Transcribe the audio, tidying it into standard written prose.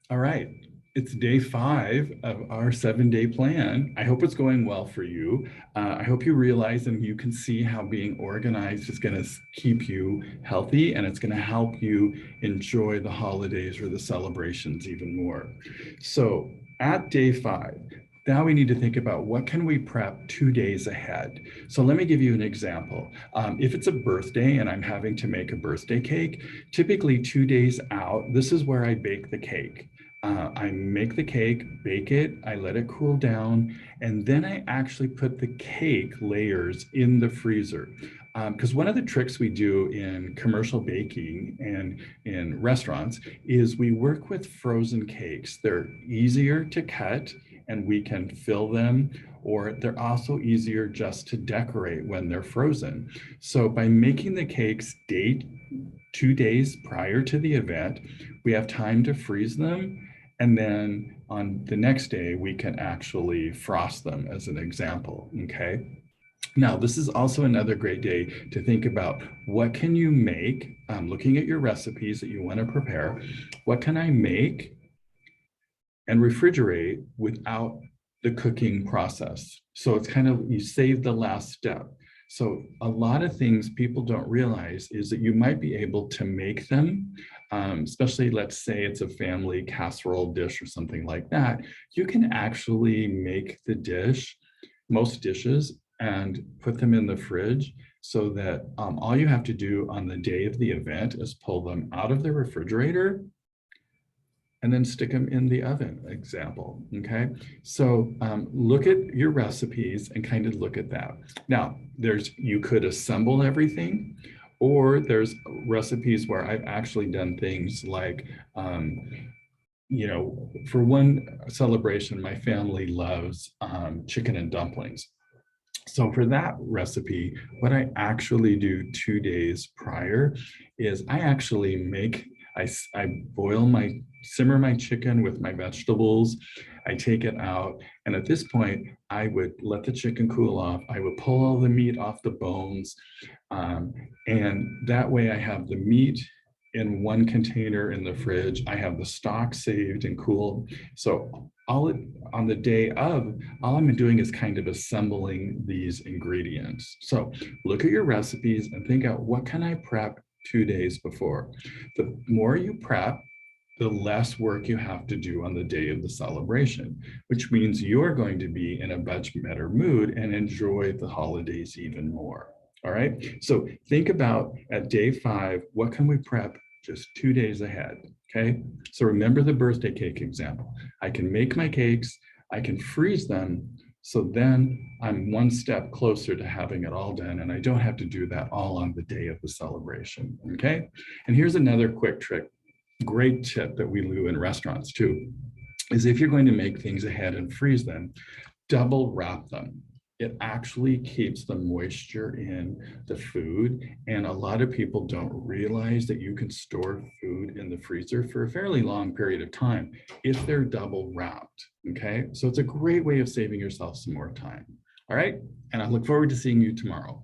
All right. It's day 5 of our 7-day plan. I hope it's going well for you. I hope you realize and you can see how being organized is going to keep you healthy, and it's going to help you enjoy the holidays or the celebrations even more. So at day 5, now we need to think about what can we prep 2 days ahead. So let me give you an example. If it's a birthday and I'm having to make a birthday cake, typically 2 days out, this is where I bake the cake. I make the cake, bake it, I let it cool down, and then I actually put the cake layers in the freezer. Because one of the tricks we do in commercial baking and in restaurants is we work with frozen cakes. They're easier to cut and we can fill them, or they're also easier just to decorate when they're frozen. So by making the cakes 2 days prior to the event, we have time to freeze them. And then on the next day, we can actually frost them as an example, okay? Now, this is also another great day to think about what can you make, looking at your recipes that you want to prepare, what can I make and refrigerate without the cooking process? So it's kind of, you save the last step. So a lot of things people don't realize is that you might be able to make them, especially let's say it's a family casserole dish or something like that. You can actually make the dish, most dishes, and put them in the fridge so that all you have to do on the day of the event is pull them out of the refrigerator and then stick them in the oven, example, okay? So look at your recipes and kind of look at that. Now, you could assemble everything, or there's recipes where I've actually done things like, for one celebration, my family loves chicken and dumplings. So for that recipe, what I actually do 2 days prior is I actually I simmer my chicken with my vegetables. I take it out. And at this point, I would let the chicken cool off. I would pull all the meat off the bones. And that way I have the meat in one container in the fridge. I have the stock saved and cooled. So on the day of, all I'm doing is kind of assembling these ingredients. So look at your recipes and think out, what can I prep 2 days before? The more you prep, the less work you have to do on the day of the celebration, which means you're going to be in a much better mood and enjoy the holidays even more. All right. So think about at day 5, what can we prep just 2 days ahead? Okay. So remember the birthday cake example. I can make my cakes, I can freeze them. So then I'm one step closer to having it all done, and I don't have to do that all on the day of the celebration. Okay. And here's another quick trick, great tip that we do in restaurants too, is if you're going to make things ahead and freeze them, double wrap them. It actually keeps the moisture in the food. And a lot of people don't realize that you can store food in the freezer for a fairly long period of time if they're double wrapped, okay? So it's a great way of saving yourself some more time. All right, and I look forward to seeing you tomorrow.